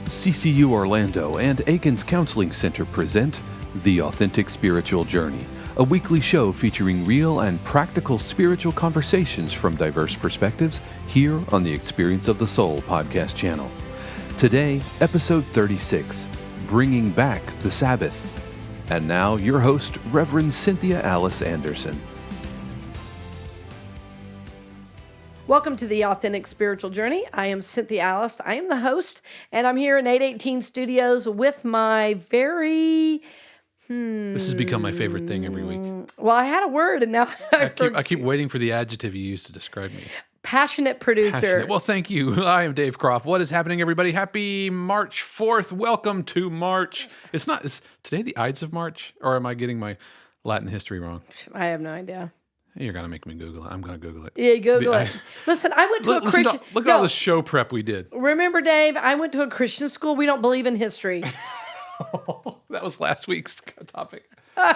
CCU Orlando and Aikens Counseling Center present The Authentic Spiritual Journey, a weekly show featuring real and practical spiritual conversations from diverse perspectives here on the Experience of the Soul podcast channel. Today, episode 36, Bringing Back the Sabbath. And now, your host, Reverend Cynthia Alice Anderson. Welcome to the Authentic Spiritual Journey. I am Cynthia Alice. I am the host, and I'm here in 818 Studios with my very... This has become my favorite thing every week. Well, I had a word, and now I keep waiting for the adjective you used to describe me. Passionate producer. Passionate. Well, thank you. I am Dave Croft. What is happening, everybody? Happy March 4th. Welcome to March. Is today the Ides of March, or am I getting my Latin history wrong? I have no idea. You're going to make me Google it. I'm going to Google it. Yeah, Google it. Listen, I went to a Christian... Look at all the show prep we did. Remember, Dave, I went to a Christian school. We don't believe in history. That was last week's topic. No,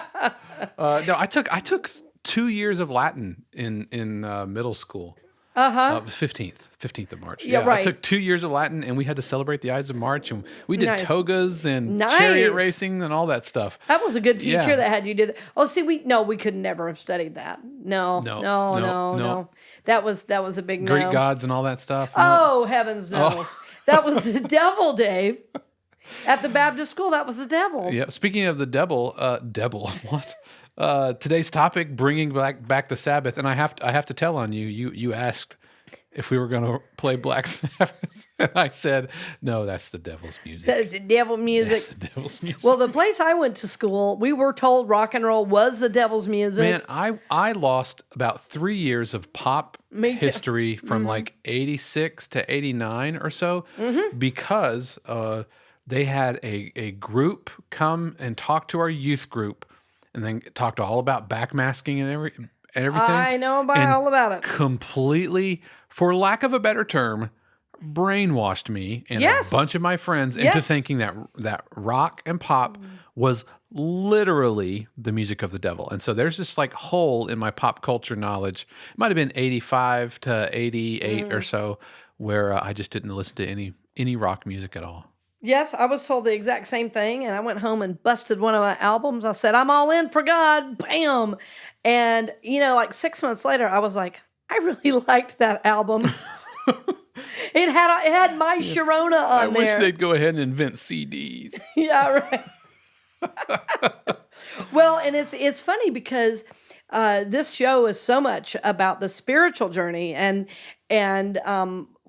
I took 2 years of Latin in middle school. 15th of March. Yeah, right. I took 2 years of Latin, and we had to celebrate the Ides of March, and we did togas and Nice. chariot racing and all that stuff. That was a good teacher Yeah. that had you do that. Oh, see, we could never have studied that. No. That was a big no. Greek gods and all that stuff. Oh, heavens no. Oh. That was the devil, Dave. At the Baptist school, that was the devil. Yeah. Speaking of the devil, what? Today's topic: bringing back the Sabbath, and I have to tell on you. You asked if we were going to play Black Sabbath, and I said no. That's the devil's music. That's the devil music. That's the devil's music. Well, the place I went to school, we were told rock and roll was the devil's music. Man, I lost about 3 years of pop history from like 86 to 89 or so because they had a group come and talk to our youth group and then talked all about backmasking and everything. I know all about it. Completely, for lack of a better term, brainwashed me and a bunch of my friends into thinking that rock and pop was literally the music of the devil. And so there's this like hole in my pop culture knowledge. It might have been 85 to 88 or so where I just didn't listen to any rock music at all. Yes, I was told the exact same thing, and I went home and busted one of my albums. I said, I'm all in for God, bam. And, like 6 months later, I was like, I really liked that album. It had My Sharona on there. I wish they'd go ahead and invent CDs. Yeah, right. Well, and it's funny because this show is so much about the spiritual journey, and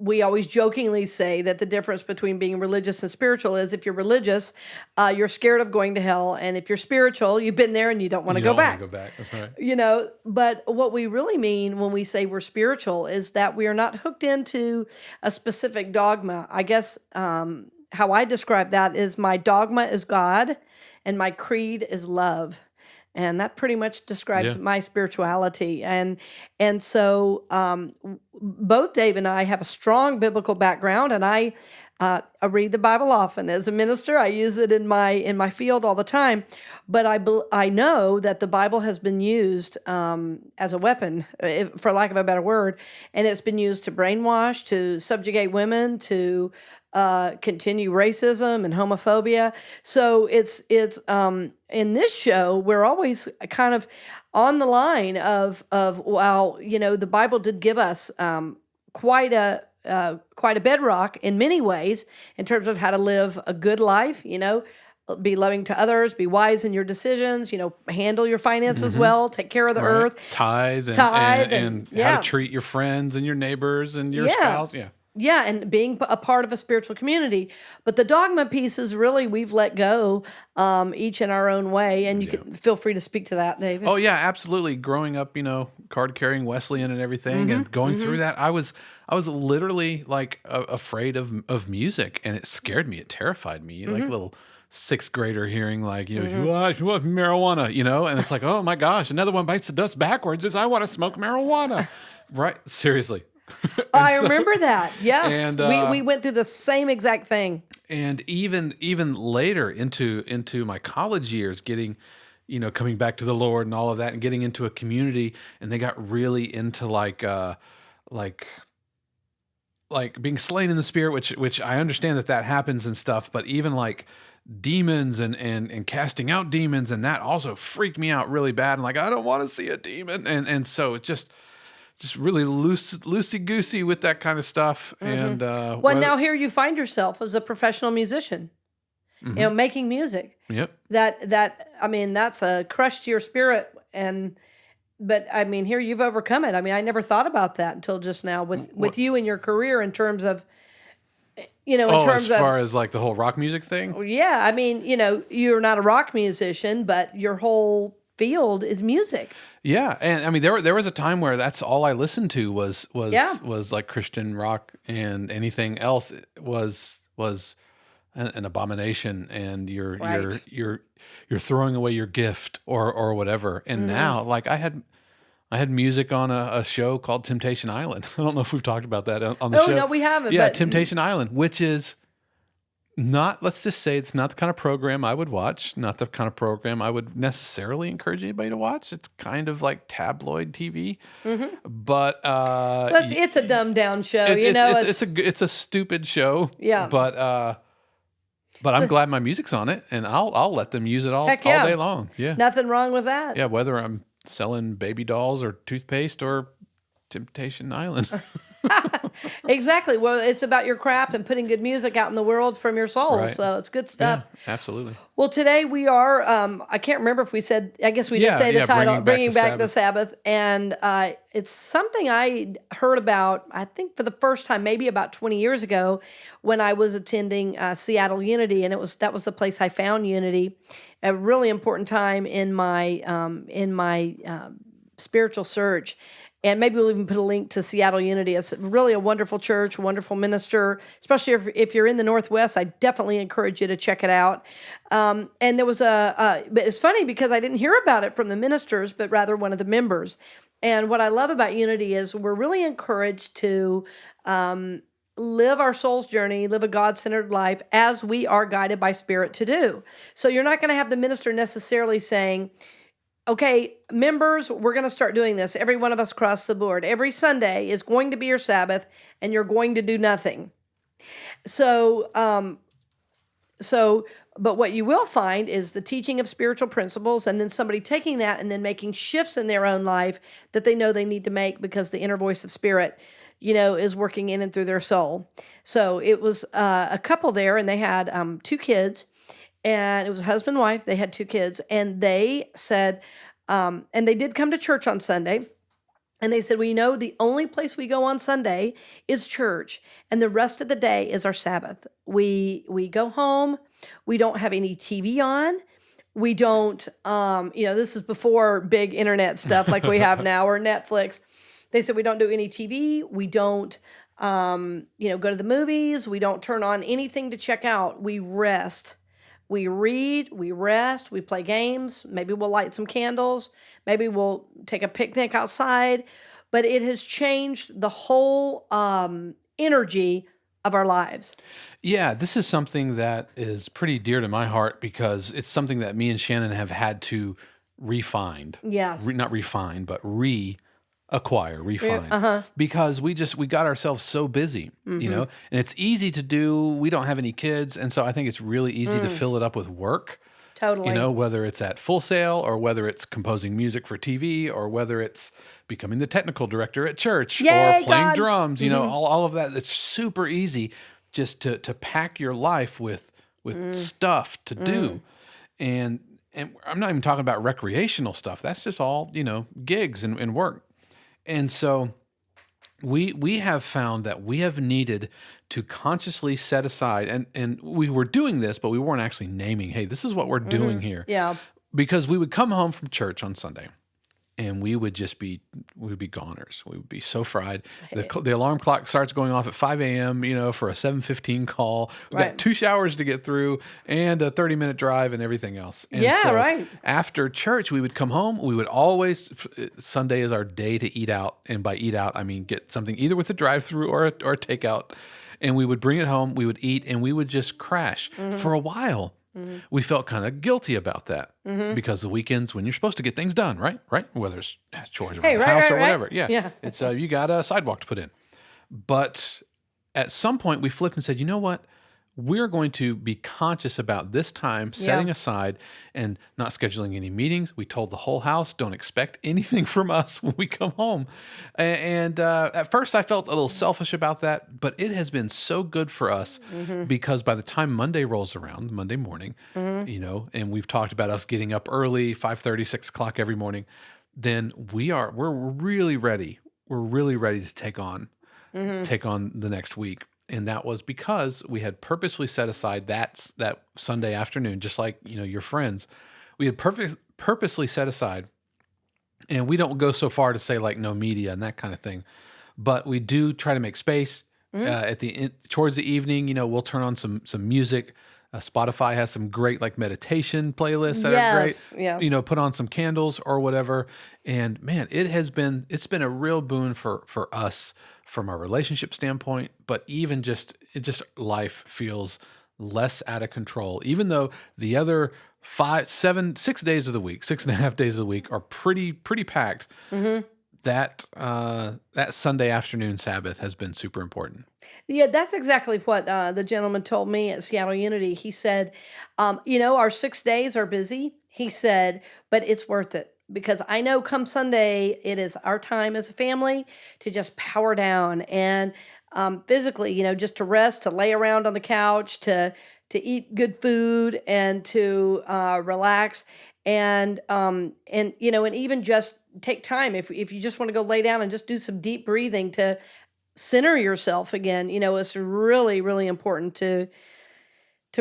we always jokingly say that the difference between being religious and spiritual is if you're religious, you're scared of going to hell, and if you're spiritual, you've been there and you don't want to go back. That's right. But what we really mean when we say we're spiritual is that we are not hooked into a specific dogma. I guess how I describe that is my dogma is God, and my creed is love. And that pretty much describes my spirituality. And so both Dave and I have a strong biblical background, and I read the Bible often. As a minister, I use it in my field all the time. But I know that the Bible has been used as a weapon, for lack of a better word, and it's been used to brainwash, to subjugate women, to continue racism and homophobia. So it's in this show, we're always kind of on the line of the Bible did give us quite a bedrock in many ways in terms of how to live a good life, be loving to others, be wise in your decisions, handle your finances well, take care of the earth. Tithe and how to treat your friends and your neighbors and your spouse. Yeah. Yeah, and being a part of a spiritual community. But the dogma pieces, really, we've let go each in our own way. And you can feel free to speak to that, David. Oh, yeah, absolutely. Growing up, card-carrying Wesleyan and everything and going through that, I was literally like afraid of music, and it scared me. It terrified me. Like a little sixth grader hearing like, you want marijuana, and it's like, oh my gosh, another one bites the dust backwards as I want to smoke marijuana. Right? Seriously. I remember that. Yes. And, we went through the same exact thing. And even later into my college years, getting, coming back to the Lord and all of that and getting into a community, and they got really into like like being slain in the spirit, which I understand that happens and stuff, but even like demons and casting out demons, and that also freaked me out really bad. And like, I don't want to see a demon. And so it just really loosey goosey with that kind of stuff. And, now here you find yourself as a professional musician, making music. Yep. That's a crush to your spirit. But I mean, here you've overcome it. I mean, I never thought about that until just now with you and your career in terms of, as far as like the whole rock music thing? Yeah. I mean, you're not a rock musician, but your whole field is music. Yeah. And I mean, there was a time where that's all I listened to was like Christian rock, and anything else was an abomination, and you're throwing away your gift or whatever. And now, like I had music on a show called Temptation Island. I don't know if we've talked about that on the show. No, we haven't. Yeah, Temptation Island, which is not, let's just say it's not the kind of program I would watch, not the kind of program I would necessarily encourage anybody to watch. It's kind of like tabloid TV. But it's a dumbed down show. It's a stupid show. Yeah. But I'm glad my music's on it, and I'll let them use it all day long. Yeah. Nothing wrong with that. Yeah, whether I'm selling baby dolls or toothpaste or Temptation Island. Exactly. Well, it's about your craft and putting good music out in the world from your soul. Right. So it's good stuff. Yeah, absolutely. Well, today we are, I can't remember if we said, I guess we did say the title, Bringing Back the Sabbath. And it's something I heard about, I think for the first time, maybe about 20 years ago, when I was attending Seattle Unity. And that was the place I found Unity, a really important time in my spiritual search. And maybe we'll even put a link to Seattle Unity. It's really a wonderful church, wonderful minister, especially if you're in the Northwest. I definitely encourage you to check it out. And there was but it's funny because I didn't hear about it from the ministers, but rather one of the members. And what I love about Unity is we're really encouraged to live our soul's journey, live a God-centered life as we are guided by Spirit to do. So you're not going to have the minister necessarily saying, okay, members, we're going to start doing this. Every one of us across the board. Every Sunday is going to be your Sabbath, and you're going to do nothing. So, but what you will find is the teaching of spiritual principles, and then somebody taking that and then making shifts in their own life that they know they need to make because the inner voice of Spirit, is working in and through their soul. So it was a couple there, and they had 2 kids. And it was a husband and wife. They had 2 kids. And they said, and they did come to church on Sunday. And they said, well, the only place we go on Sunday is church. And the rest of the day is our Sabbath. We go home. We don't have any TV on. We don't, this is before big internet stuff like we have now or Netflix. They said we don't do any TV. We don't, go to the movies. We don't turn on anything to check out. We rest. We read, we rest, we play games. Maybe we'll light some candles. Maybe we'll take a picnic outside. But it has changed the whole energy of our lives. Yeah, this is something that is pretty dear to my heart because it's something that me and Shannon have had to refine. Yes. Not refine, but refine, because we got ourselves so busy, and it's easy to do. We don't have any kids. And so I think it's really easy to fill it up with work. Totally. Whether it's at Full Sail or whether it's composing music for TV or whether it's becoming the technical director at church or playing drums, all of that. It's super easy just to pack your life with stuff to do. And I'm not even talking about recreational stuff. That's just all, gigs and work. And so we have found that we have needed to consciously set aside, and we were doing this, but we weren't actually naming, hey, this is what we're doing here. Yeah. Because we would come home from church on Sunday, and we would be goners. We would be so fried. The alarm clock starts going off at 5 a.m., for a 7:15 call. We got 2 showers to get through and a 30-minute drive and everything else. And after church, we would come home. We would always, Sunday is our day to eat out. And by eat out, I mean get something either with a drive-through or a takeout. And we would bring it home, we would eat, and we would just crash. For a while, we felt kind of guilty about that because the weekends when you're supposed to get things done, right? Whether it's chores around the house or whatever. Yeah. It's you got a sidewalk to put in. But at some point we flipped and said, you know what? We're going to be conscious about this time, setting aside and not scheduling any meetings. We told the whole house, don't expect anything from us when we come home. And at first I felt a little selfish about that, but it has been so good for us because by the time Monday rolls around, Monday morning, and we've talked about us getting up early, 5:30, 6 o'clock every morning, then we're really ready. We're really ready to take on the next week. And that was because we had purposely set aside that Sunday afternoon, just like, your friends. We had purposely set aside, and we don't go so far to say like no media and that kind of thing, but we do try to make space. Towards the evening, we'll turn on some music. Spotify has some great like meditation playlists that are great. Yes. Put on some candles or whatever. And man, it's been a real boon for us from our relationship standpoint, but even just life feels less out of control. Even though the other 6 days of the week, 6.5 days of the week are pretty packed. That Sunday afternoon Sabbath has been super important. Yeah, that's exactly what the gentleman told me at Seattle Unity. He said, our 6 days are busy. He said, but it's worth it because I know come Sunday, it is our time as a family to just power down and physically, just to rest, to lay around on the couch, to eat good food and to relax. And even just take time if you just want to go lay down and just do some deep breathing to center yourself again. It's really, really important to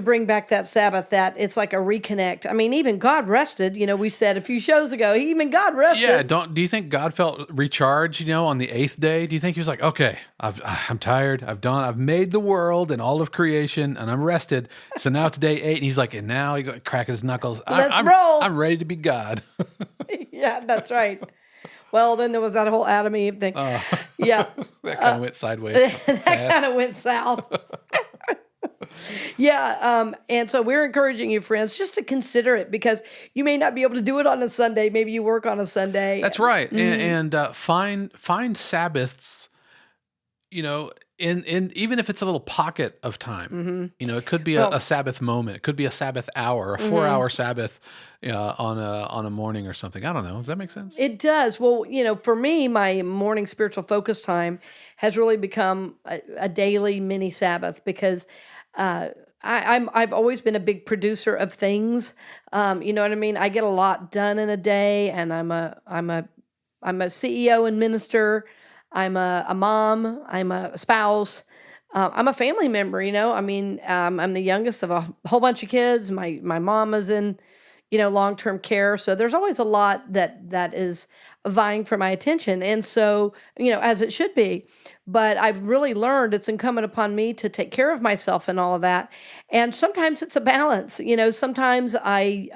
bring back that Sabbath, that it's like a reconnect. I mean, even God rested, we said a few shows ago, even God rested. Yeah. Do you think God felt recharged, on the 8th day? Do you think he was like, okay, I'm tired. I've made the world and all of creation and I'm rested. So now it's day 8 and he's like, and now he's like cracking his knuckles. Let's roll. I'm ready to be God. Yeah, that's right. Well, then there was that whole Adam and Eve thing. Yeah. That kind of went sideways. That kind of went south. Yeah. And so we're encouraging you, friends, just to consider it because you may not be able to do it on a Sunday. Maybe you work on a Sunday. That's right. And find Sabbaths, in even if it's a little pocket of time, it could be a Sabbath moment. It could be a Sabbath hour, a 4-hour Sabbath on a morning or something. I don't know. Does that make sense? It does. Well, for me, my morning spiritual focus time has really become a daily mini Sabbath because I've always been a big producer of things. You know what I mean? I get a lot done in a day, and I'm a CEO and minister. I'm a mom. I'm a spouse. I'm a family member. I mean, I'm the youngest of a whole bunch of kids. My mom is in long-term care. So there's always a lot that is vying for my attention. And so, as it should be. But I've really learned it's incumbent upon me to take care of myself and all of that. And sometimes it's a balance. Sometimes I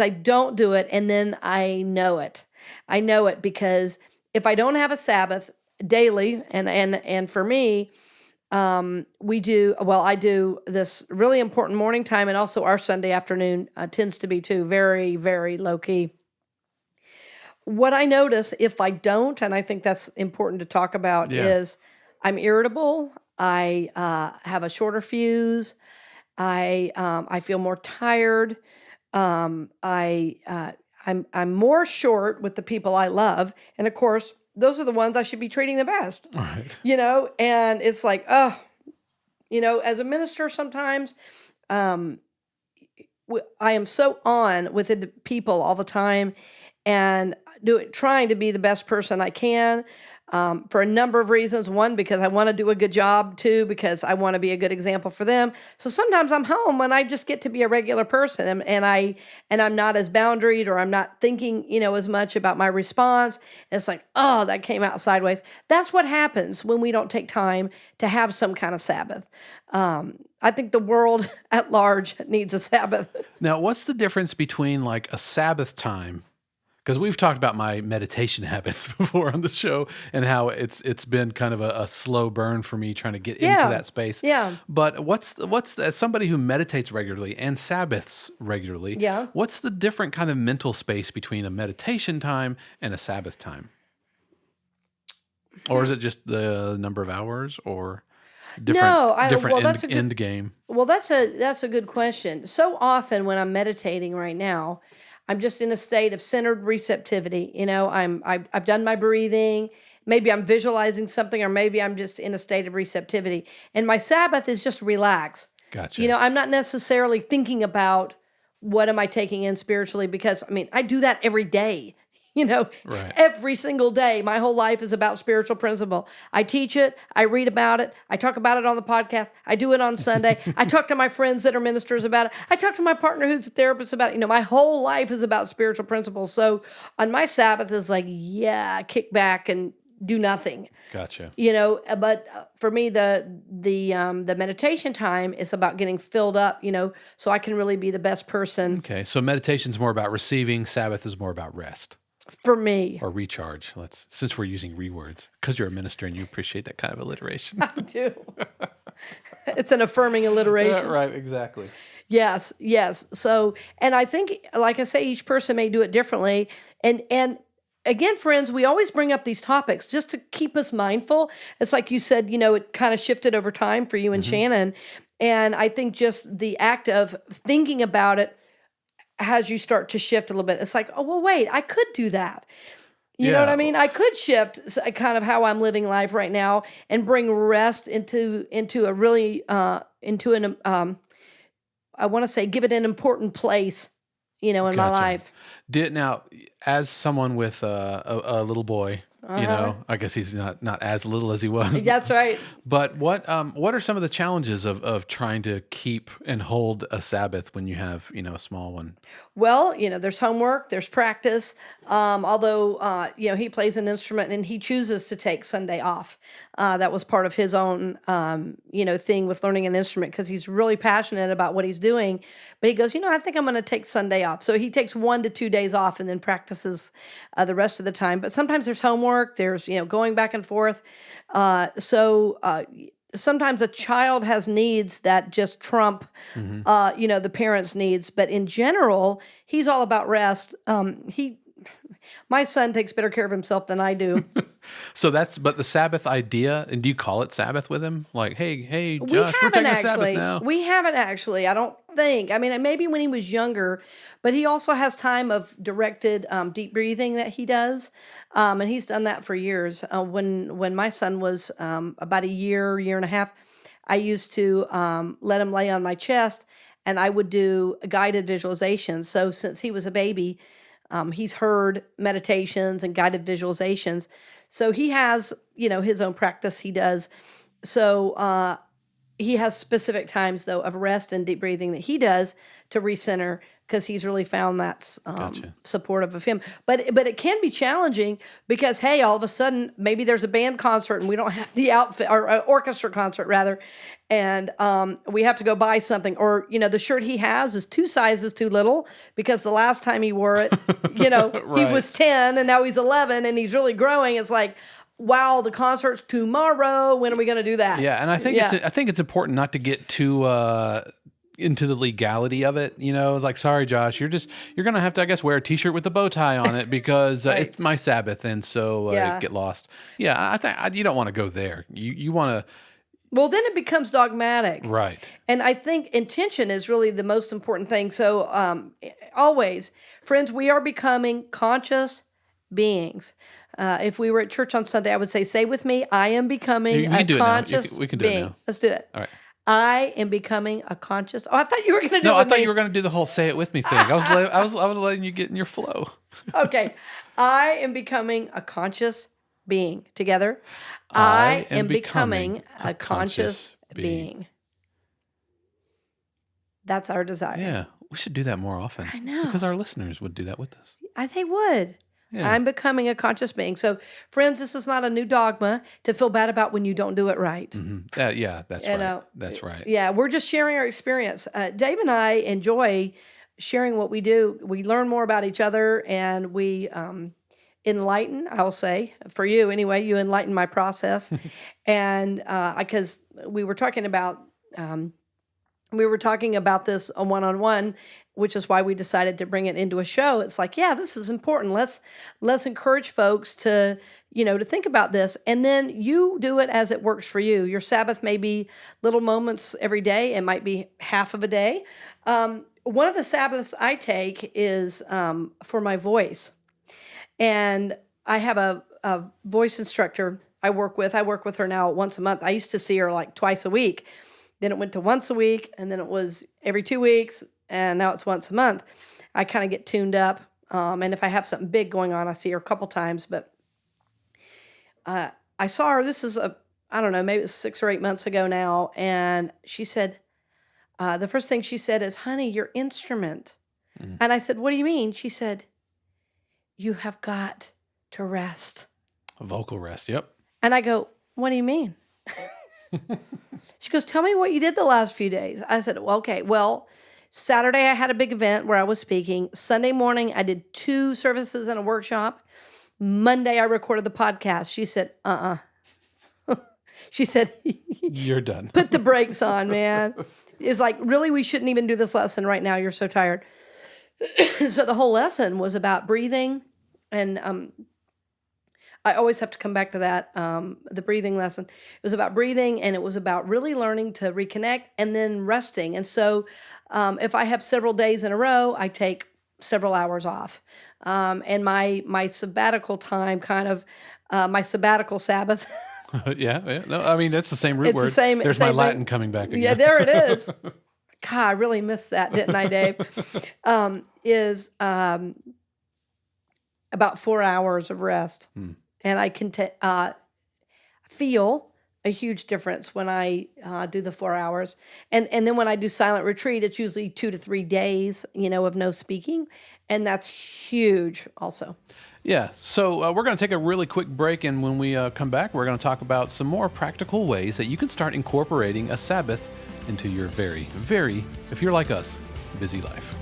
don't do it, and then I know it. I know it because if I don't have a Sabbath daily, and for me, I do this really important morning time, and also our Sunday afternoon tends to be too very, very low key. What I notice if I don't, and I think that's important to talk about, is I'm irritable. I have a shorter fuse. I feel more tired. I'm more short with the people I love, and of course, those are the ones I should be treating the best. Right. And it's like, as a minister, sometimes I am so on with the people all the time, and trying to be the best person I can for a number of reasons. One, because I want to do a good job. Two, because I want to be a good example for them. So sometimes I'm home and I just get to be a regular person, and I'm not as boundaried, or I'm not thinking, as much about my response. And it's like, oh, that came out sideways. That's what happens when we don't take time to have some kind of Sabbath. I think the world at large needs a Sabbath. Now, what's the difference between like a Sabbath time? Because we've talked about my meditation habits before on the show and how it's been kind of a slow burn for me trying to get into that space. Yeah. But as somebody who meditates regularly and Sabbaths regularly, what's the different kind of mental space between a meditation time and a Sabbath time? Or is it just the number of hours, or No, different that's a good end game? well, that's a good question. So often when I'm meditating right now, I'm just in a state of centered receptivity. I've done my breathing. Maybe I'm visualizing something, or maybe I'm just in a state of receptivity. And my Sabbath is just relax. Gotcha. I'm not necessarily thinking about what am I taking in spiritually, because I do that every day. Right. Every single day. My whole life is about spiritual principle. I teach it, I read about it, I talk about it on the podcast, I do it on Sunday. I talk to my friends that are ministers about it. I talk to my partner who's a therapist about it. My whole life is about spiritual principles. So on my Sabbath is like, yeah, kick back and do nothing. Gotcha. But for me, the meditation time is about getting filled up, so I can really be the best person. Okay, so meditation's more about receiving, Sabbath is more about rest. For me. Or recharge. Since we're using rewords, because you're a minister and you appreciate that kind of alliteration. I do. It's an affirming alliteration. Right, exactly. Yes. So, and I think, like I say, each person may do it differently. And again, friends, we always bring up these topics just to keep us mindful. It's like you said, it kind of shifted over time for you and Shannon. And I think just the act of thinking about it has you start to shift a little bit. It's like, oh, well, wait, I could do that. You know what I mean? I could shift kind of how I'm living life right now and bring rest into a really, I want to say, give it an important place, in my life. Now, as someone with a little boy, I guess he's not as little as he was. That's right. But what are some of the challenges of trying to keep and hold a Sabbath when you have, a small one? Well, there's homework, there's practice. Although, he plays an instrument and he chooses to take Sunday off. That was part of his own, thing with learning an instrument, because he's really passionate about what he's doing. But he goes, I think I'm going to take Sunday off. So he takes 1 to 2 days off and then practices the rest of the time. But sometimes there's homework, there's, going back and forth. Sometimes a child has needs that just trump, the parents' needs. But in general, he's all about rest. My son takes better care of himself than I do. But the Sabbath idea, and do you call it Sabbath with him? Like, hey, Josh, we're taking a Sabbath now. We haven't actually, I don't think. Maybe when he was younger, but he also has time of directed deep breathing that he does. And he's done that for years. When my son was about a year and a half, I used to let him lay on my chest, and I would do guided visualizations. So since he was a baby, he's heard meditations and guided visualizations. So he has, his own practice he does. So he has specific times, though, of rest and deep breathing that he does to recenter, because he's really found that supportive of him. But it can be challenging because, hey, all of a sudden, maybe there's a band concert and we don't have the outfit, or orchestra concert, rather, and we have to go buy something. Or, the shirt he has is 2 sizes too little, because the last time he wore it, Right. he was 10 and now he's 11 and he's really growing. It's like, wow, the concert's tomorrow. When are we going to do that? Yeah, and I think it's important not to get too into the legality of it. It's like, sorry, Josh, you're going to have to, I guess, wear a T-shirt with a bow tie on it because Right. it's my Sabbath, and so get lost. Yeah, I think you don't want to go there. You want to. Well, then it becomes dogmatic. Right. And I think intention is really the most important thing. So always, friends, we are becoming conscious beings. If we were at church on Sunday, I would say with me, I am becoming a conscious we can do being. it now. Let's do it. All right. I am becoming a conscious. Oh, I thought you were going to do it. No, I with thought me. you were going to do the whole "say it with me" thing. I was letting you get in your flow. Okay. I am becoming a conscious being. Together. I am becoming a conscious being. That's our desire. Yeah, we should do that more often. I know. Because our listeners would do that with us. They would. Yeah. I'm becoming a conscious being. So, friends, this is not a new dogma to feel bad about when you don't do it right. Mm-hmm. Yeah, that's right. That's right. Yeah, we're just sharing our experience. Dave and I enjoy sharing what we do. We learn more about each other, and we enlighten, I'll say, for you anyway, you enlighten my process. And because we were talking about we were talking about this on one-on-one, which is why we decided to bring it into a show. It's like, yeah, this is important. Let's encourage folks to, to think about this. And then you do it as it works for you. Your Sabbath may be little moments every day. It might be half of a day. One of the Sabbaths I take is for my voice. And I have a voice instructor I work with. I work with her now once a month. I used to see her like twice a week. Then it went to once a week, and then it was every 2 weeks, and now it's once a month. I kind of get tuned up, and if I have something big going on, I see her a couple times. But I saw her, this is I don't know, maybe it was 6 or 8 months ago now, and she said, the first thing she said is, honey, your instrument. Mm. And I said, what do you mean? She said, you have got to rest. A vocal rest, yep. And I go, what do you mean? She goes, tell me what you did the last few days. I said, well, okay, well, Saturday I had a big event where I was speaking. Sunday morning I did 2 services and a workshop. Monday I recorded the podcast. She said, She said, you're done. Put the brakes on, man. It's like, really, we shouldn't even do this lesson right now. You're so tired. So the whole lesson was about breathing. And I always have to come back to that, the breathing lesson. It was about breathing, and it was about really learning to reconnect and then resting. And so if I have several days in a row, I take several hours off. And my sabbatical time, kind of my sabbatical Sabbath. Yeah. No, I mean, that's the same root It's word. the same, There's same my Latin thing. coming back again. Yeah, there it is. God, I really missed that, didn't I, Dave? Is about 4 hours of rest. And I can feel a huge difference when I do the 4 hours. And then when I do silent retreat, it's usually 2 to 3 days, of no speaking. And that's huge also. Yeah, so we're going to take a really quick break, and when we come back, we're going to talk about some more practical ways that you can start incorporating a Sabbath into your very, very, if you're like us, busy life.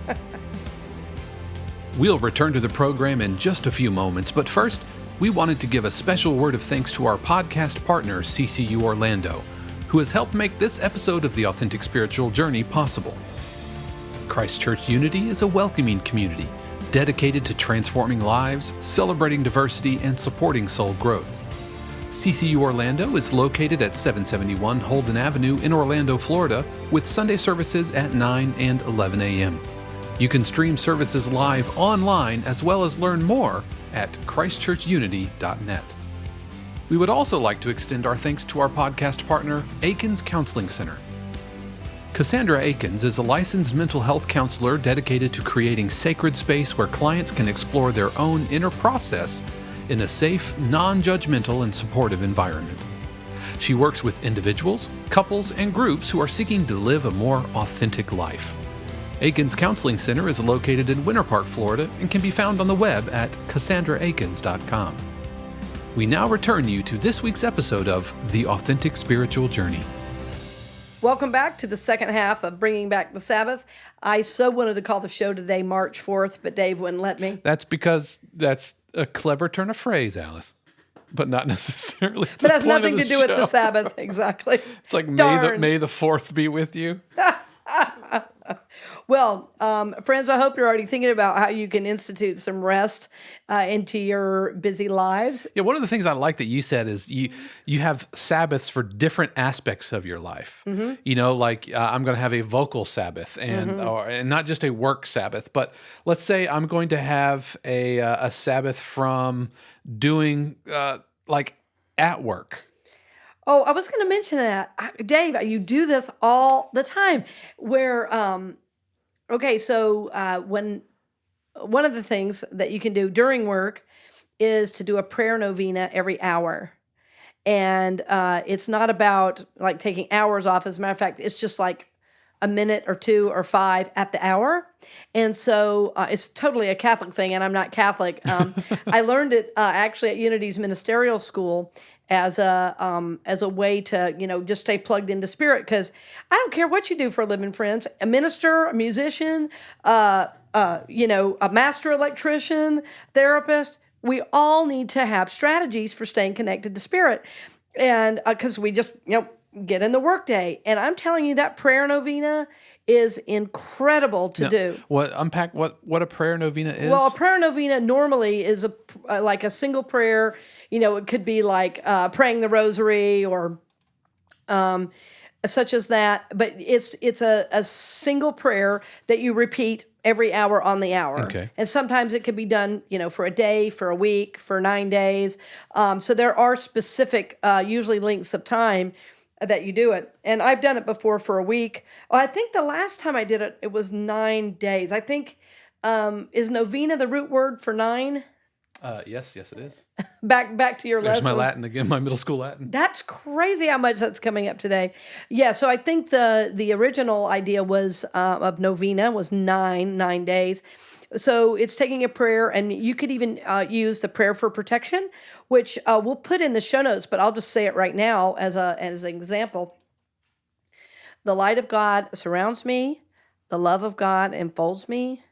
We'll return to the program in just a few moments, but first, we wanted to give a special word of thanks to our podcast partner, CCU Orlando, who has helped make this episode of the Authentic Spiritual Journey possible. Christ Church Unity is a welcoming community dedicated to transforming lives, celebrating diversity, and supporting soul growth. CCU Orlando is located at 771 Holden Avenue in Orlando, Florida, with Sunday services at 9 and 11 a.m. You can stream services live online as well as learn more at christchurchunity.net. We would also like to extend our thanks to our podcast partner, Aikens Counseling Center. Cassandra Aikens is a licensed mental health counselor dedicated to creating sacred space where clients can explore their own inner process in a safe, non-judgmental, and supportive environment. She works with individuals, couples, and groups who are seeking to live a more authentic life. Aikens Counseling Center is located in Winter Park, Florida, and can be found on the web at CassandraAikens.com. We now return you to this week's episode of The Authentic Spiritual Journey. Welcome back to the second half of Bringing Back the Sabbath. I so wanted to call the show today March 4th, but Dave wouldn't let me. That's because that's a clever turn of phrase, Alice, but not necessarily. But it has nothing to do with the Sabbath, exactly. It's like May the 4th be with you. Well, friends, I hope you're already thinking about how you can institute some rest into your busy lives. Yeah, one of the things I like that you said is you have Sabbaths for different aspects of your life. Mm-hmm. Like I'm going to have a vocal Sabbath and not just a work Sabbath, but let's say I'm going to have a Sabbath from doing like at work. Oh, I was going to mention that. Dave, you do this all the time where, when one of the things that you can do during work is to do a prayer novena every hour. And it's not about like taking hours off. As a matter of fact, it's just like a minute or 2 or 5 at the hour. And so it's totally a Catholic thing, and I'm not Catholic. I learned it actually at Unity's ministerial school as a way to, just stay plugged into spirit. Because I don't care what you do for a living, friends. A minister, a musician, a master electrician, therapist. We all need to have strategies for staying connected to spirit. And because we just, get in the workday. And I'm telling you, that prayer novena is incredible to do. Unpack what a prayer novena is? Well, a prayer novena normally is like a single prayer. It could be like praying the rosary or such as that. But it's a single prayer that you repeat every hour on the hour. Okay. And sometimes it could be done, for a day, for a week, for 9 days. So there are specific, usually lengths of time that you do it. And I've done it before for a week. I think the last time I did it, it was 9 days. I think, is novena the root word for 9? Yes, it is. Back to your There's lesson. my Latin again, my middle school Latin. That's crazy how much that's coming up today. Yeah, so I think the original idea was of novena was 9 days. So it's taking a prayer, and you could even use the prayer for protection, which we'll put in the show notes, but I'll just say it right now as an example. The light of God surrounds me. The love of God enfolds me.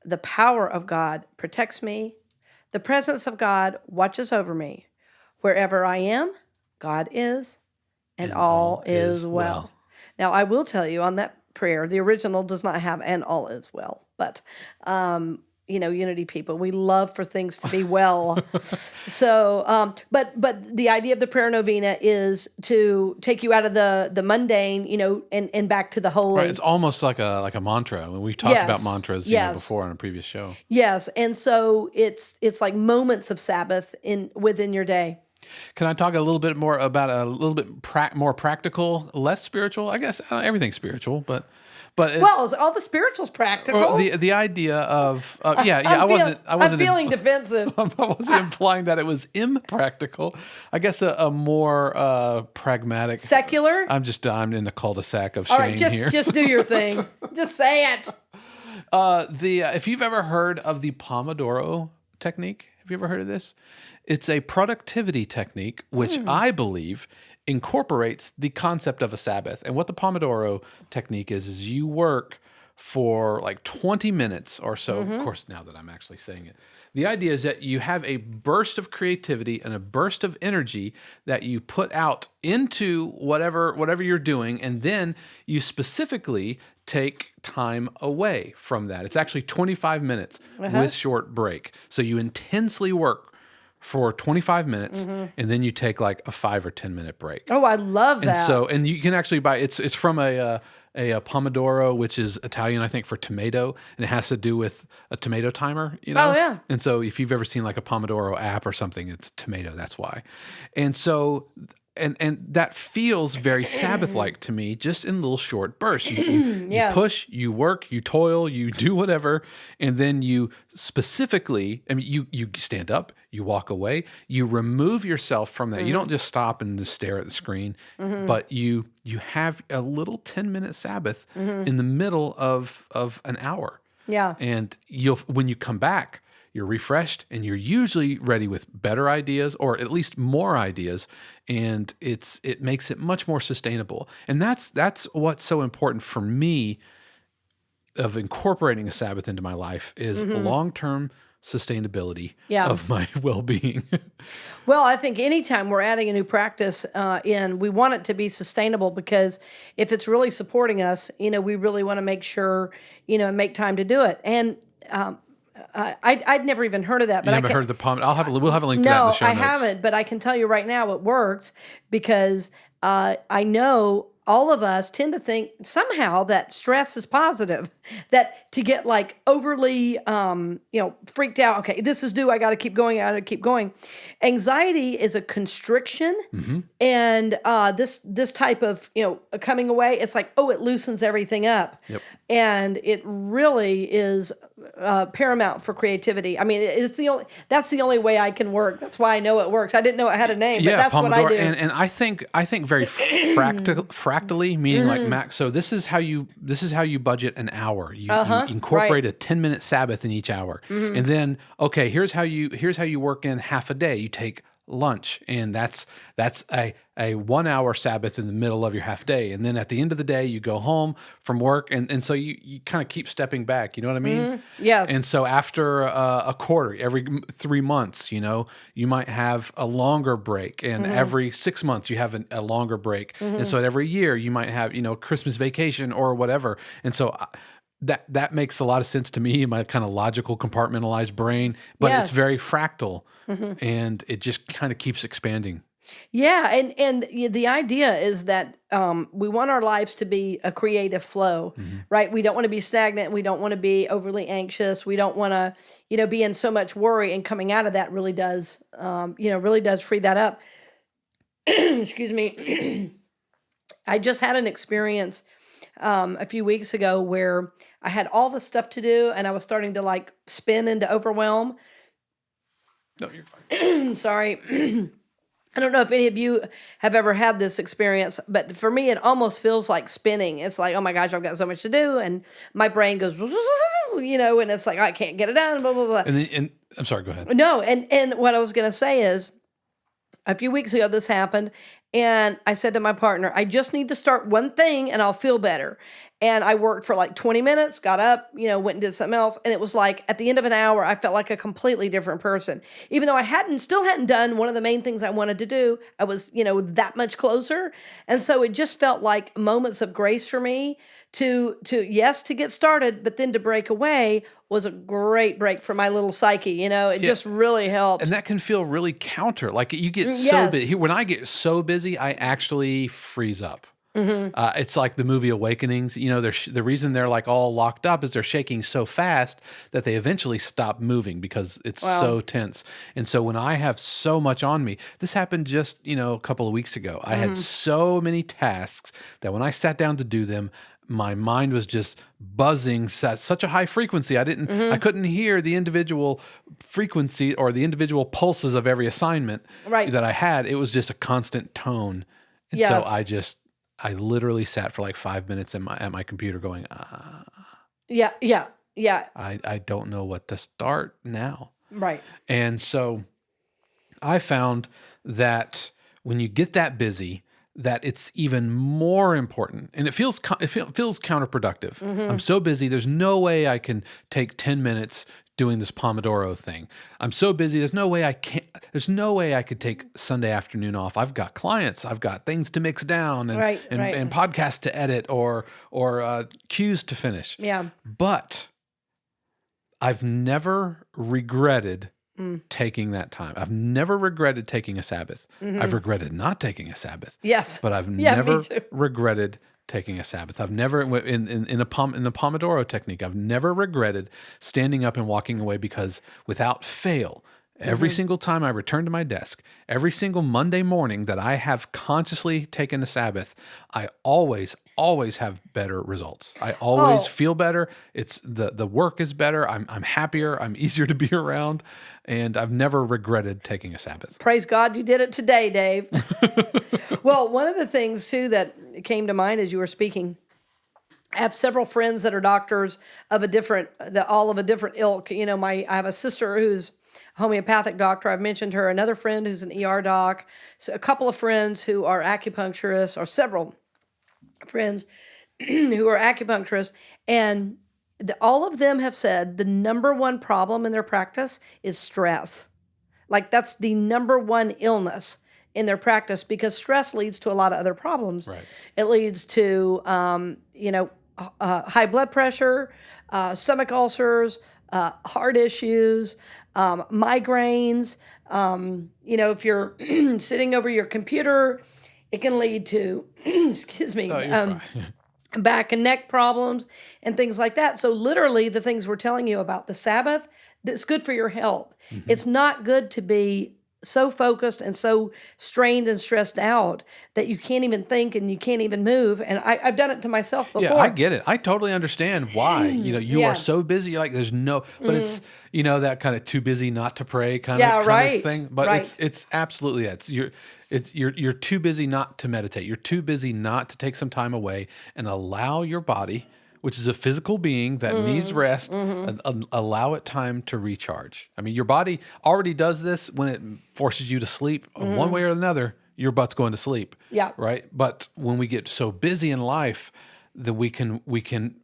The power of God protects me. The presence of God watches over me. Wherever I am, God is, and all is well. Now, I will tell you on that prayer, the original does not have "and all is well," but Unity people, we love for things to be well. So, but the idea of the prayer novena is to take you out of the mundane, and back to the holy. Right, it's almost like a mantra. We've talked about mantras before on a previous show. Yes, and so it's like moments of Sabbath within your day. Can I talk a little bit more about a little bit more practical, less spiritual? I guess everything's spiritual, but it's, all the spiritual's practical. Or the idea of I'm feeling defensive. I wasn't implying that it was impractical. I guess a more pragmatic, secular. I'm in the cul-de-sac of shame here. Just do your thing. Just say it. If you've ever heard of the Pomodoro technique, have you ever heard of this? It's a productivity technique, which I believe incorporates the concept of a Sabbath. And what the Pomodoro technique is you work for like 20 minutes or so. Of course, now that I'm actually saying it, the idea is that you have a burst of creativity and a burst of energy that you put out into whatever you're doing, and then you specifically take time away from that. It's actually 25 minutes with short break. So you intensely work for 25 minutes, and then you take like a 5 or 10 minute break. Oh, I love that. And you can actually buy it's from a Pomodoro, which is Italian, I think, for tomato, and it has to do with a tomato timer. Oh yeah. And so if you've ever seen like a Pomodoro app or something, it's tomato. That's why. And so. And that feels very Sabbath-like to me, just in little short bursts. You push, you work, you toil, you do whatever, and then you specifically, you stand up, you walk away, you remove yourself from that. You don't just stop and just stare at the screen, but you have a little 10-minute Sabbath in the middle of an hour. Yeah. And when you come back, you're refreshed, and you're usually ready with better ideas, or at least more ideas, and it makes it much more sustainable. And that's what's so important for me of incorporating a Sabbath into my life is long-term sustainability of my well-being. Well, I think anytime we're adding a new practice in, we want it to be sustainable, because if it's really supporting us, we really want to make sure, and make time to do it. And I'd never even heard of that. But you haven't heard of the Pomodoro? We'll have a link to that in the show notes. No, I haven't, but I can tell you right now it works, because I know all of us tend to think somehow that stress is positive, that to get like overly, freaked out. Okay, this is due. I got to keep going. I got to keep going. Anxiety is a constriction, and this type of coming away, it's like, oh, it loosens everything up, and it really is paramount for creativity. I mean, that's the only way I can work. That's why I know it works. I didn't know it had a name, but that's Pomodoro, what I do. And I think very fractally, meaning like Mac. So this is how you budget an hour. You incorporate a 10-minute Sabbath in each hour, and then here's how you work in half a day. You take lunch, and that's a 1 hour Sabbath in the middle of your half day, and then at the end of the day you go home from work, and so you kind of keep stepping back. You know what I mean? Mm-hmm. Yes. And so after a quarter, every 3 months, you might have a longer break, and every 6 months you have a longer break, and so every year you might have Christmas vacation or whatever, and so. That makes a lot of sense to me in my kind of logical compartmentalized brain, but it's very fractal, and it just kind of keeps expanding. Yeah, and the idea is that we want our lives to be a creative flow, right? We don't want to be stagnant. We don't want to be overly anxious. We don't want to, be in so much worry. And coming out of that really does, really does free that up. Excuse me. I just had an experience a few weeks ago where I had all the stuff to do, and I was starting to like spin into overwhelm. No, you're fine. Sorry. I don't know if any of you have ever had this experience, but for me, it almost feels like spinning. It's like, oh my gosh, I've got so much to do, and my brain goes, and it's like I can't get it done, blah blah blah. And I'm sorry, go ahead. No, and what I was going to say is, a few weeks ago, this happened, and I said to my partner, I just need to start one thing and I'll feel better. And I worked for like 20 minutes, got up, went and did something else. And it was like at the end of an hour, I felt like a completely different person. Even though I still hadn't done one of the main things I wanted to do, I was, that much closer. And so it just felt like moments of grace for me to get started, but then to break away was a great break for my little psyche. It just really helped. And that can feel really counter. Like you get so busy. When I get so busy, I actually freeze up. It's like the movie Awakenings. The reason they're like all locked up is they're shaking so fast that they eventually stop moving because it's so tense. And so when I have so much on me, this happened just, a couple of weeks ago. I had so many tasks that when I sat down to do them, my mind was just buzzing at such a high frequency. I couldn't hear the individual frequency or the individual pulses of every assignment that I had. It was just a constant tone. And so I literally sat for like 5 minutes at my computer going, Yeah. I don't know what to start now. Right. And so I found that when you get that busy, that it's even more important, and it feels counterproductive. I'm so busy. There's no way I can take 10 minutes doing this Pomodoro thing. I'm so busy. There's no way I could take Sunday afternoon off. I've got clients. I've got things to mix down and podcasts to edit or cues to finish. Yeah. But I've never regretted taking that time. I've never regretted taking a Sabbath. I've regretted not taking a Sabbath. Yes. But I've never regretted taking a Sabbath. I've never in the Pomodoro technique, I've never regretted standing up and walking away, because without fail, every single time I return to my desk, every single Monday morning that I have consciously taken a Sabbath, I always have better results. I always feel better. It's the work is better. I'm happier. I'm easier to be around, and I've never regretted taking a Sabbath. Praise God you did it today, Dave. Well, one of the things too that came to mind as you were speaking, I have several friends that are doctors of all of a different ilk. I have a sister who's a homeopathic doctor. I've mentioned her. Another friend who's an ER doc. So a couple of friends who are acupuncturists, or several friends who are acupuncturists, and all of them have said the number one problem in their practice is stress. Like that's the number one illness in their practice, because stress leads to a lot of other problems. Right. It leads to, high blood pressure, stomach ulcers, heart issues, migraines. If you're sitting over your computer, it can lead to, excuse me, back and neck problems and things like that. So literally the things we're telling you about the Sabbath, that's good for your health. It's not good to be so focused and so strained and stressed out that you can't even think and you can't even move. And I've done it to myself before. Yeah, I get it. I totally understand why. You are so busy. Like there's no, but it's that kind of too busy not to pray kind of thing. But it's absolutely you're too busy not to meditate. You're too busy not to take some time away and allow your body, which is a physical being that needs rest, and allow it time to recharge. I mean, your body already does this when it forces you to sleep. One way or another, your butt's going to sleep. Yeah. Right? But when we get so busy in life that we can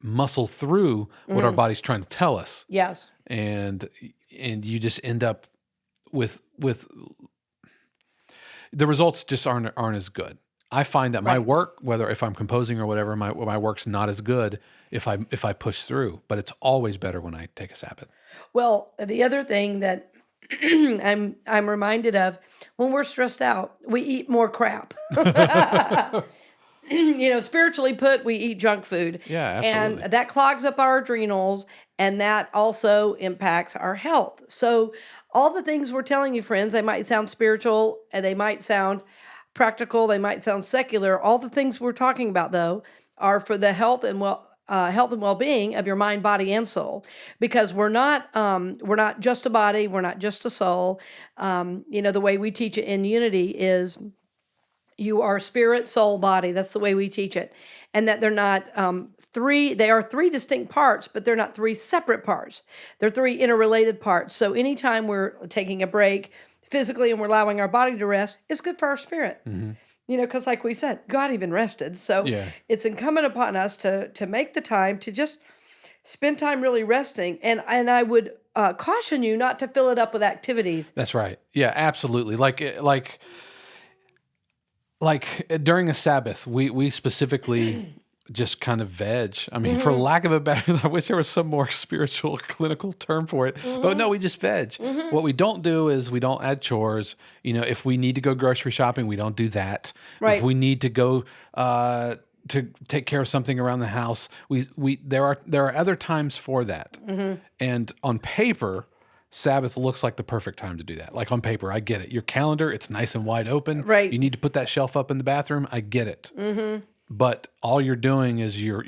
muscle through what our body's trying to tell us. Yes. And you just end up with the results just aren't as good. I find that my work, whether if I'm composing or whatever, my work's not as good if I push through, but it's always better when I take a Sabbath. Well, the other thing that I'm reminded of, when we're stressed out, we eat more crap. Spiritually put, we eat junk food. Yeah, absolutely. And that clogs up our adrenals, and that also impacts our health. So all the things we're telling you, friends, they might sound spiritual, and they might sound practical, they might sound secular. All the things we're talking about, though, are for the health and well-being of your mind, body, and soul. Because we're not just a body, we're not just a soul. The way we teach it in Unity is you are spirit, soul, body. That's the way we teach it. And that they're not three, they are three distinct parts, but they're not three separate parts. They're three interrelated parts. So anytime we're taking a break physically and we're allowing our body to rest, it's good for our spirit. Because like we said, God even rested. So it's incumbent upon us to make the time to just spend time really resting. And I would caution you not to fill it up with activities. That's right. Yeah, absolutely. Like during a Sabbath, we specifically just kind of veg. I mean, for lack of a better, I wish there was some more spiritual, clinical term for it. But no, we just veg. What we don't do is we don't add chores. If we need to go grocery shopping, we don't do that. Right. If we need to go to take care of something around the house, there are other times for that. And on paper, Sabbath looks like the perfect time to do that. Like on paper, I get it. Your calendar, it's nice and wide open. Right. You need to put that shelf up in the bathroom. I get it. But all you're doing is you're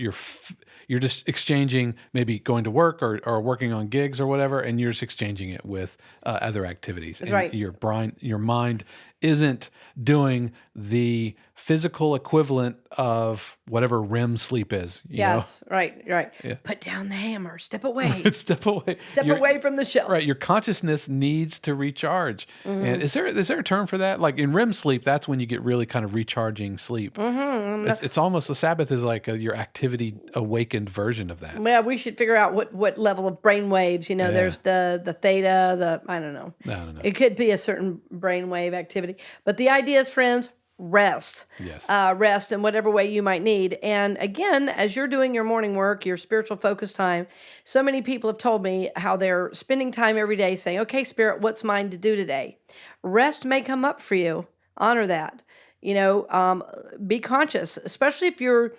just exchanging, maybe going to work or working on gigs or whatever, and you're just exchanging it with other activities. That's and right. Your mind isn't doing the physical equivalent of whatever REM sleep is. You know? Right. Yeah. Put down the hammer. Step away. Step away. Step away from the shelf. Right. Your consciousness needs to recharge. And is there a term for that? Like in REM sleep, that's when you get really kind of recharging sleep. It's almost, a Sabbath is like your activity awakened version of that. Yeah, we should figure out what level of brain waves. There's the theta, I don't know. I don't know. It could be a certain brain wave activity. But the idea is, friends, rest. Yes. Rest in whatever way you might need. And again, as you're doing your morning work, your spiritual focus time, so many people have told me how they're spending time every day saying, okay, Spirit, what's mine to do today? Rest may come up for you. Honor that. Be conscious, especially if you're,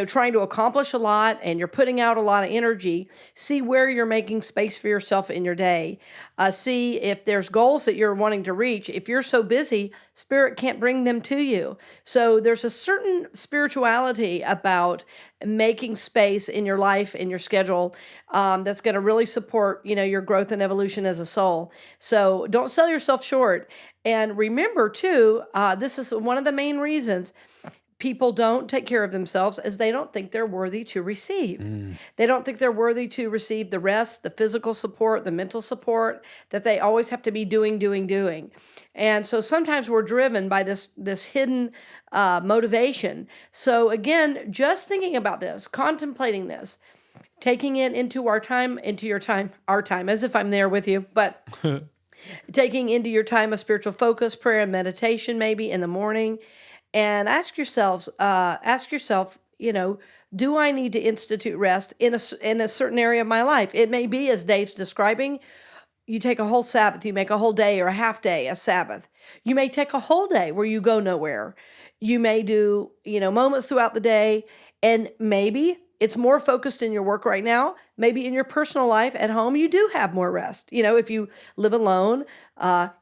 trying to accomplish a lot and you're putting out a lot of energy. See where you're making space for yourself in your day. See if there's goals that you're wanting to reach. If you're so busy, Spirit can't bring them to you. So there's a certain spirituality about making space in your life, in your schedule, that's going to really support, your growth and evolution as a soul. So don't sell yourself short. And remember, too, this is one of the main reasons people don't take care of themselves, is they don't think they're worthy to receive. They don't think they're worthy to receive the rest, the physical support, the mental support that they always have to be doing. And so sometimes we're driven by this hidden motivation. So again, just thinking about this, contemplating this, taking it into our time, as if I'm there with you, but taking into your time of spiritual focus, prayer, and meditation, maybe in the morning, and ask yourself, do I need to institute rest in a certain area of my life? It may be, as Dave's describing, you take a whole Sabbath, you make a whole day or a half day a Sabbath. You may take a whole day where you go nowhere. You may do, moments throughout the day, and maybe it's more focused in your work right now. Maybe in your personal life at home, you do have more rest. If you live alone,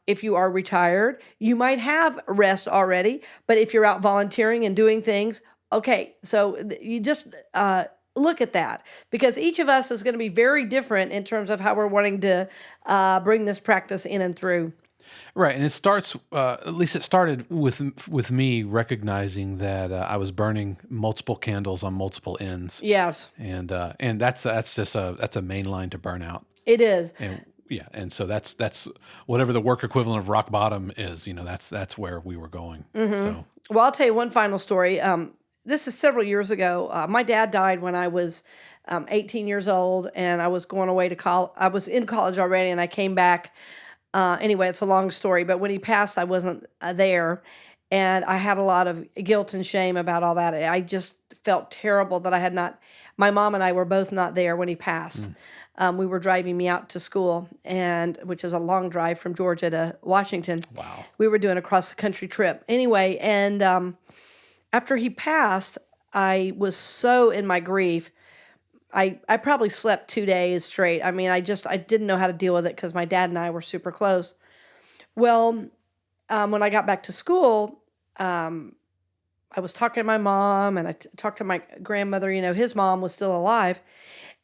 if you are retired, you might have rest already. But if you're out volunteering and doing things, okay, so you just look at that, because each of us is going to be very different in terms of how we're wanting to bring this practice in and through. Right, and it starts. At least it started with me recognizing that I was burning multiple candles on multiple ends, Yes, and that's just a main line to burnout. it is. And yeah, and so that's whatever the work equivalent of rock bottom is. That's where we were going. So Well, I'll tell you one final story. This is several years ago. My dad died when I was 18 years old, and I was going away to college. I was in college already, and I came back. Anyway, it's a long story, but when he passed, I wasn't there, and I had a lot of guilt and shame about all that. I just felt terrible that I had not. My mom and I were both not there when he passed. We were driving me out to school, and which is a long drive from Georgia to Washington. wow. We were doing a cross country trip anyway, and after he passed, I was so in my grief. I probably slept 2 days straight. I mean, I didn't know how to deal with it because my dad and I were super close. Well, when I got back to school, I was talking to my mom, and I talked to my grandmother. His mom was still alive,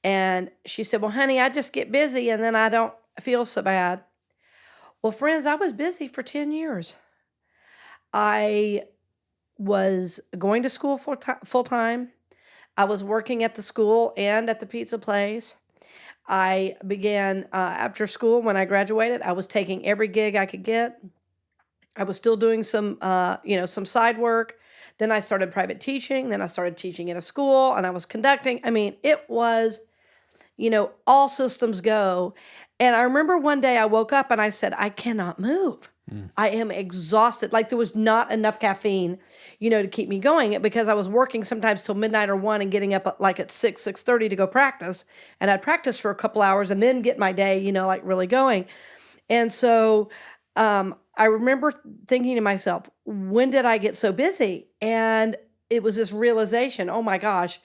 and she said, "Well, honey, I just get busy, and then I don't feel so bad." Well, friends, I was busy for 10 years. I was going to school full time. I was working at the school and at the pizza place. I began after school when I graduated. I was taking every gig I could get. I was still doing some side work. Then I started private teaching. Then I started teaching at a school, and I was conducting. I mean, it was, all systems go. And I remember one day I woke up and I said, I cannot move. I am exhausted. Like there was not enough caffeine, to keep me going because I was working sometimes till midnight or 1 and getting up at 6:30 to go practice. And I'd practice for a couple hours and then get my day, really going. And so I remember thinking to myself, when did I get so busy? And it was this realization, oh my gosh,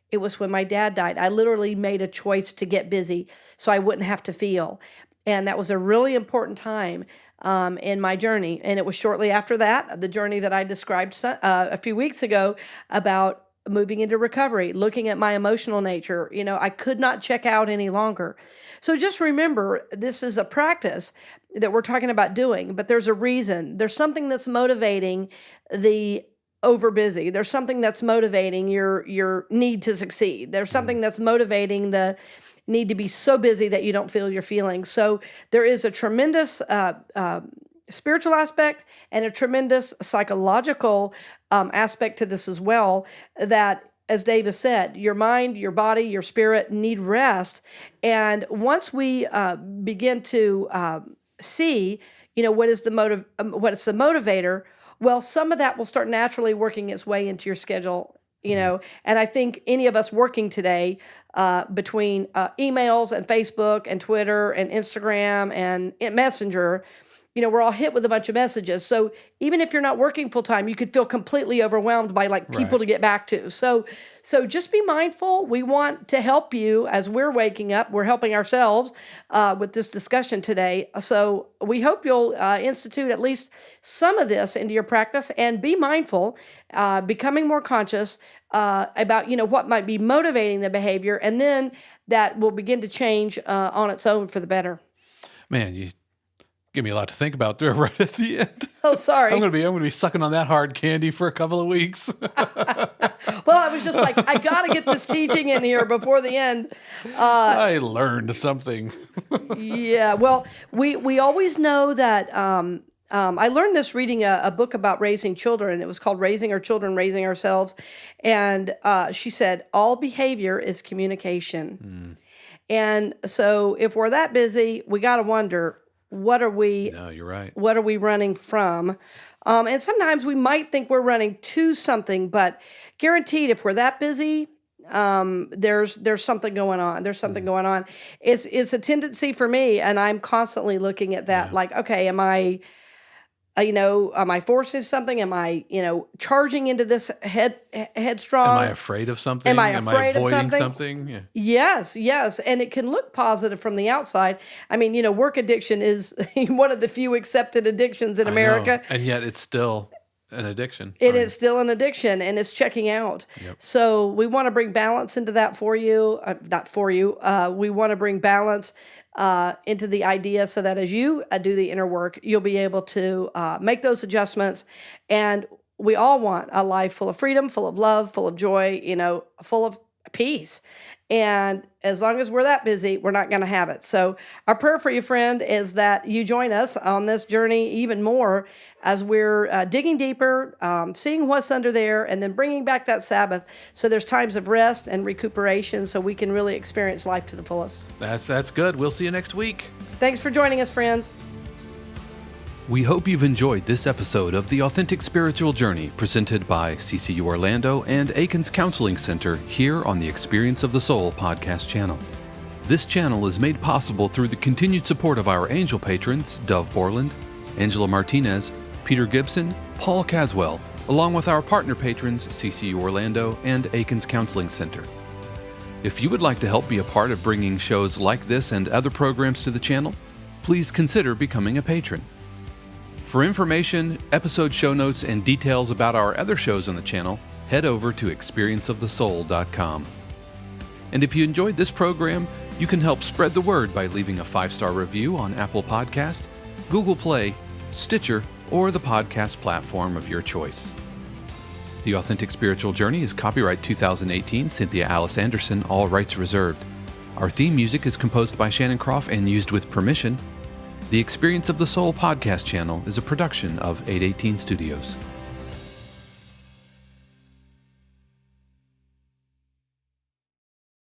it was when my dad died. I literally made a choice to get busy so I wouldn't have to feel. And that was a really important time in my journey. And it was shortly after that, the journey that I described a few weeks ago about moving into recovery, looking at my emotional nature. I could not check out any longer. So just remember, this is a practice that we're talking about doing, but there's a reason. There's something that's motivating the overbusy. There's something that's motivating your need to succeed. There's something that's motivating the need to be so busy that you don't feel your feelings. So there is a tremendous spiritual aspect and a tremendous psychological aspect to this as well, that, as David said, your mind, your body, your spirit need rest. And once we begin to see, what is the motivator, well, some of that will start naturally working its way into your schedule, and I think any of us working today between emails and Facebook and Twitter and Instagram and Messenger, we're all hit with a bunch of messages. So even if you're not working full time, you could feel completely overwhelmed by people to get back to. So just be mindful. We want to help you as we're waking up. We're helping ourselves with this discussion today. So we hope you'll institute at least some of this into your practice and be mindful, becoming more conscious about, what might be motivating the behavior. And then that will begin to change on its own for the better. Man, you give me a lot to think about there right at the end. Oh, sorry. I'm gonna be sucking on that hard candy for a couple of weeks. Well, I was just like, I got to get this teaching in here before the end. I learned something. Yeah. Well, we always know that. I learned this reading a book about raising children. It was called Raising Our Children, Raising Ourselves. And she said, all behavior is communication. And so if we're that busy, we got to wonder, what are we? No, you're right. What are we running from? And sometimes we might think we're running to something, but guaranteed, if we're that busy, there's something going on. There's something going on. It's a tendency for me, and I'm constantly looking at that. Like, okay, am I forcing something? Am I, charging into this headstrong? Am I afraid of something? Am I afraid of avoiding something? Yeah. Yes. And it can look positive from the outside. I mean, work addiction is one of the few accepted addictions in America. And yet it's still an addiction. It's still an addiction, and it's checking out. Yep. So we want to bring balance into that for you. Not for you. We want to bring balance into the idea so that as you do the inner work, you'll be able to make those adjustments. And we all want a life full of freedom, full of love, full of joy, full of peace. And as long as we're that busy, we're not going to have it. So our prayer for you, friend, is that you join us on this journey even more as we're digging deeper, seeing what's under there, and then bringing back that Sabbath. So there's times of rest and recuperation so we can really experience life to the fullest. That's good. We'll see you next week. Thanks for joining us, friends. We hope you've enjoyed this episode of The Authentic Spiritual Journey presented by CCU Orlando and Aikens Counseling Center here on the Experience of the Soul podcast channel. This channel is made possible through the continued support of our angel patrons, Dove Borland, Angela Martinez, Peter Gibson, Paul Caswell, along with our partner patrons, CCU Orlando and Aikens Counseling Center. If you would like to help be a part of bringing shows like this and other programs to the channel, please consider becoming a patron. For information, episode show notes, and details about our other shows on the channel, head over to experienceofthesoul.com. And if you enjoyed this program, you can help spread the word by leaving a 5-star review on Apple Podcast, Google Play, Stitcher, or the podcast platform of your choice. The Authentic Spiritual Journey is copyright 2018, Cynthia Alice Anderson, all rights reserved. Our theme music is composed by Shannon Croft and used with permission. The Experience of the Soul podcast channel is a production of 818 Studios.